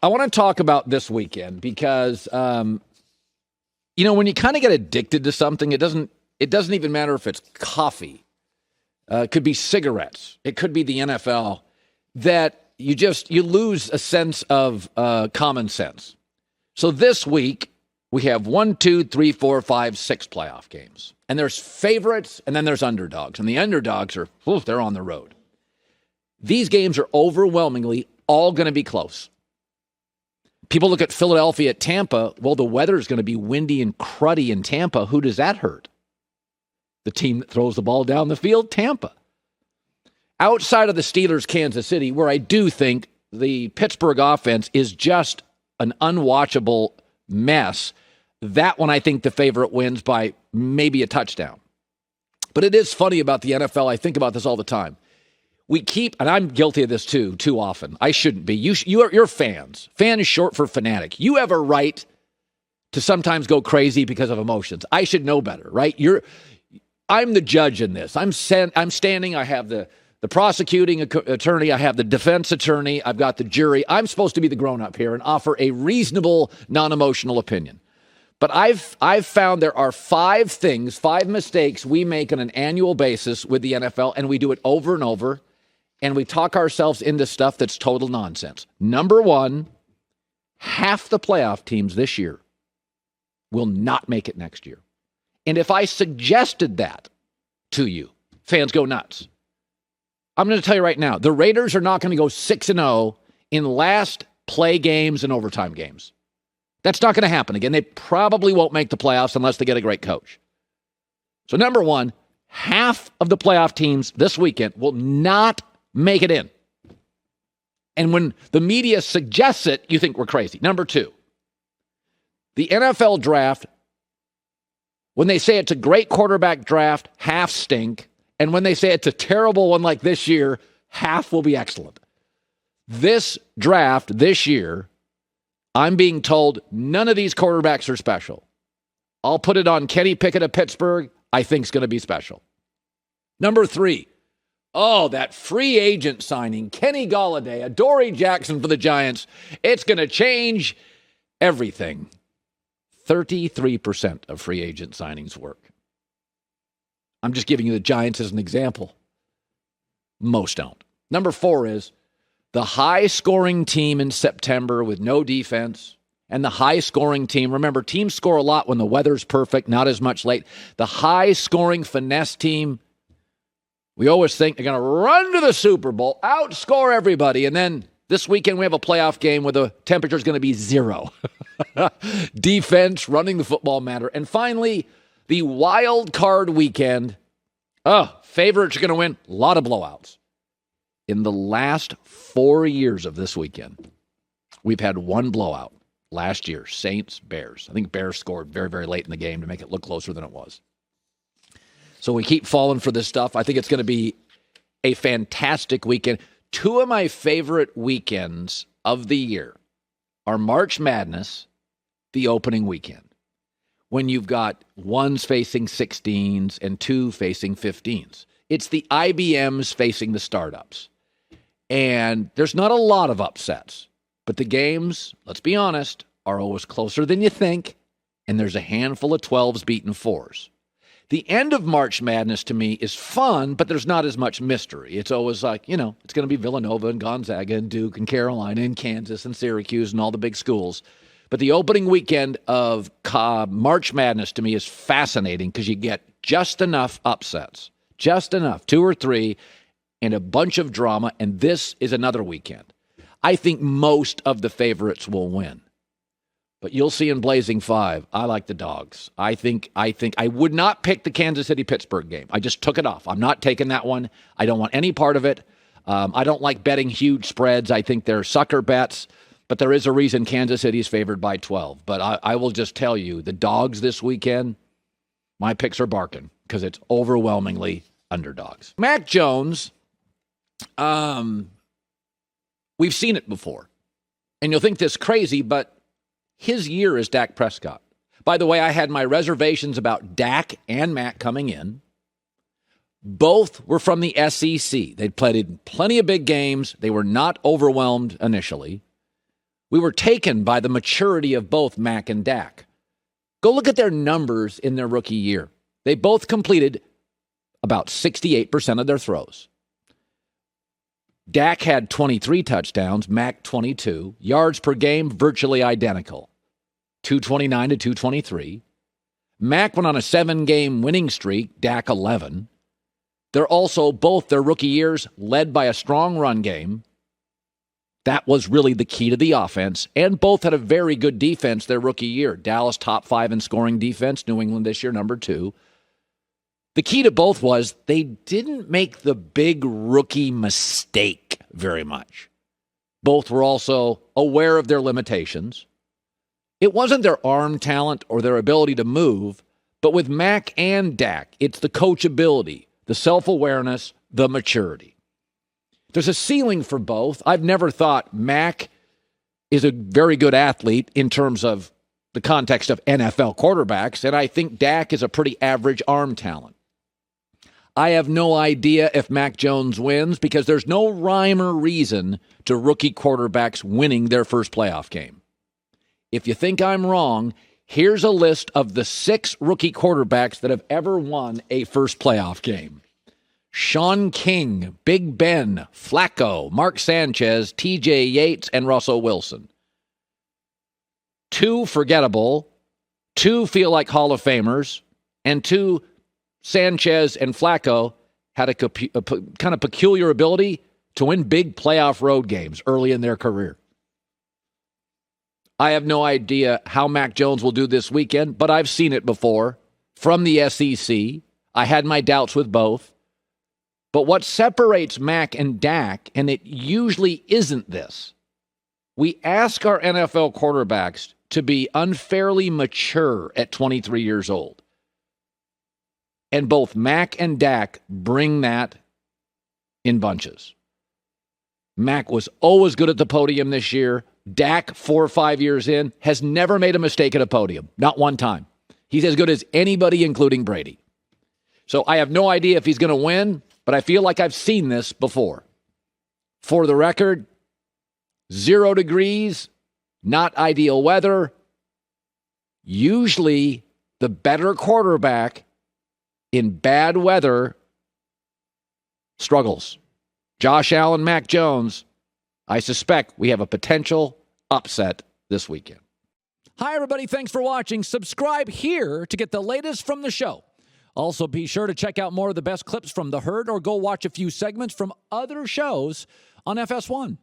I want to talk about this weekend because, when you kind of get addicted to something, it doesn't even matter if it's coffee. It could be cigarettes. It could be the NFL, that you lose a sense of common sense. So this week, we have 1, 2, 3, 4, 5, 6 playoff games. And there's favorites, and then there's underdogs. And the underdogs are, they're on the road. These games are overwhelmingly all going to be close. People look at Philadelphia at Tampa. Well, the weather is going to be windy and cruddy in Tampa. Who does that hurt? The team that throws the ball down the field, Tampa. Outside of the Steelers, Kansas City, where I do think the Pittsburgh offense is just an unwatchable mess, that one I think the favorite wins by maybe a touchdown. But it is funny about the NFL. I think about this all the time. We keep, and I'm guilty of this too often. I shouldn't be. You're fans. Fan is short for fanatic. You have a right to sometimes go crazy because of emotions. I should know better, right? I'm the judge in this. I'm standing. I have the prosecuting attorney. I have the defense attorney. I've got the jury. I'm supposed to be the grown-up here and offer a reasonable, non-emotional opinion. But I've found there are 5 mistakes we make on an annual basis with the NFL, and we do it over and over, and we talk ourselves into stuff that's total nonsense. Number 1, half the playoff teams this year will not make it next year. And if I suggested that to you, fans go nuts. I'm going to tell you right now, the Raiders are not going to go 6-0 in last play games and overtime games. That's not going to happen again. They probably won't make the playoffs unless they get a great coach. So number 1, half of the playoff teams this weekend will not make it in. And when the media suggests it, you think we're crazy. Number 2, the NFL draft, when they say it's a great quarterback draft, half stink. And when they say it's a terrible one like this year, half will be excellent. This draft this year, I'm being told none of these quarterbacks are special. I'll put it on Kenny Pickett of Pittsburgh. I think is going to be special. Number 3, that free agent signing, Kenny Golladay, Adoree Jackson for the Giants. It's going to change everything. 33% of free agent signings work. I'm just giving you the Giants as an example. Most don't. Number 4 is the high-scoring team in September with no defense, and the high-scoring team. Remember, teams score a lot when the weather's perfect, not as much late. The high-scoring finesse team, we always think they're going to run to the Super Bowl, outscore everybody, and then this weekend we have a playoff game where the temperature is going to be 0. Defense, running the football matter. And finally, the wild card weekend. Favorites are going to win. A lot of blowouts. In the last 4 years of this weekend, we've had one blowout. Last year, Saints, Bears. I think Bears scored very, very late in the game to make it look closer than it was. So we keep falling for this stuff. I think it's going to be a fantastic weekend. 2 of my favorite weekends of the year are March Madness, the opening weekend, when you've got ones facing 16s and 2 facing 15s. It's the IBMs facing the startups. And there's not a lot of upsets. But the games, let's be honest, are always closer than you think, and there's a handful of 12s beating 4s. The end of March Madness, to me, is fun, but there's not as much mystery. It's always like, it's going to be Villanova and Gonzaga and Duke and Carolina and Kansas and Syracuse and all the big schools. But the opening weekend of March Madness, to me, is fascinating because you get just enough upsets, just enough, 2 or 3, and a bunch of drama, and this is another weekend. I think most of the favorites will win. But you'll see in Blazing 5, I like the dogs. I think I would not pick the Kansas City-Pittsburgh game. I just took it off. I'm not taking that one. I don't want any part of it. I don't like betting huge spreads. I think they're sucker bets. But there is a reason Kansas City is favored by 12. But I will just tell you, the dogs this weekend, my picks are barking because it's overwhelmingly underdogs. Mac Jones, we've seen it before. And you'll think this crazy, but his year is Dak Prescott. By the way, I had my reservations about Dak and Mac coming in. Both were from the SEC. They'd played in plenty of big games. They were not overwhelmed initially. We were taken by the maturity of both Mac and Dak. Go look at their numbers in their rookie year. They both completed about 68% of their throws. Dak had 23 touchdowns, Mac 22. Yards per game, virtually identical. 229 to 223. Mac went on a 7-game winning streak, Dak 11. They're also both their rookie years led by a strong run game. That was really the key to the offense. And both had a very good defense their rookie year. Dallas top 5 in scoring defense. New England this year number 2. The key to both was they didn't make the big rookie mistake very much. Both were also aware of their limitations. It wasn't their arm talent or their ability to move, but with Mac and Dak, it's the coachability, the self-awareness, the maturity. There's a ceiling for both. I've never thought Mac is a very good athlete in terms of the context of NFL quarterbacks, and I think Dak is a pretty average arm talent. I have no idea if Mac Jones wins because there's no rhyme or reason to rookie quarterbacks winning their first playoff game. If you think I'm wrong, here's a list of the 6 rookie quarterbacks that have ever won a first playoff game. Sean King, Big Ben, Flacco, Mark Sanchez, T.J. Yates, and Russell Wilson. 2 forgettable, 2 feel like Hall of Famers, and 2 Sanchez and Flacco had a kind of peculiar ability to win big playoff road games early in their career. I have no idea how Mac Jones will do this weekend, but I've seen it before from the SEC. I had my doubts with both. But what separates Mac and Dak, and it usually isn't this, we ask our NFL quarterbacks to be unfairly mature at 23 years old. And both Mac and Dak bring that in bunches. Mac was always good at the podium this year. Dak, 4 or 5 years in, has never made a mistake at a podium. Not one time. He's as good as anybody, including Brady. So I have no idea if he's going to win, but I feel like I've seen this before. For the record, 0 degrees, not ideal weather. Usually the better quarterback in bad weather struggles. Josh Allen, Mac Jones, I suspect we have a potential upset this weekend. Hi, everybody. Thanks for watching. Subscribe here to get the latest from the show. Also, be sure to check out more of the best clips from The Herd or go watch a few segments from other shows on FS1.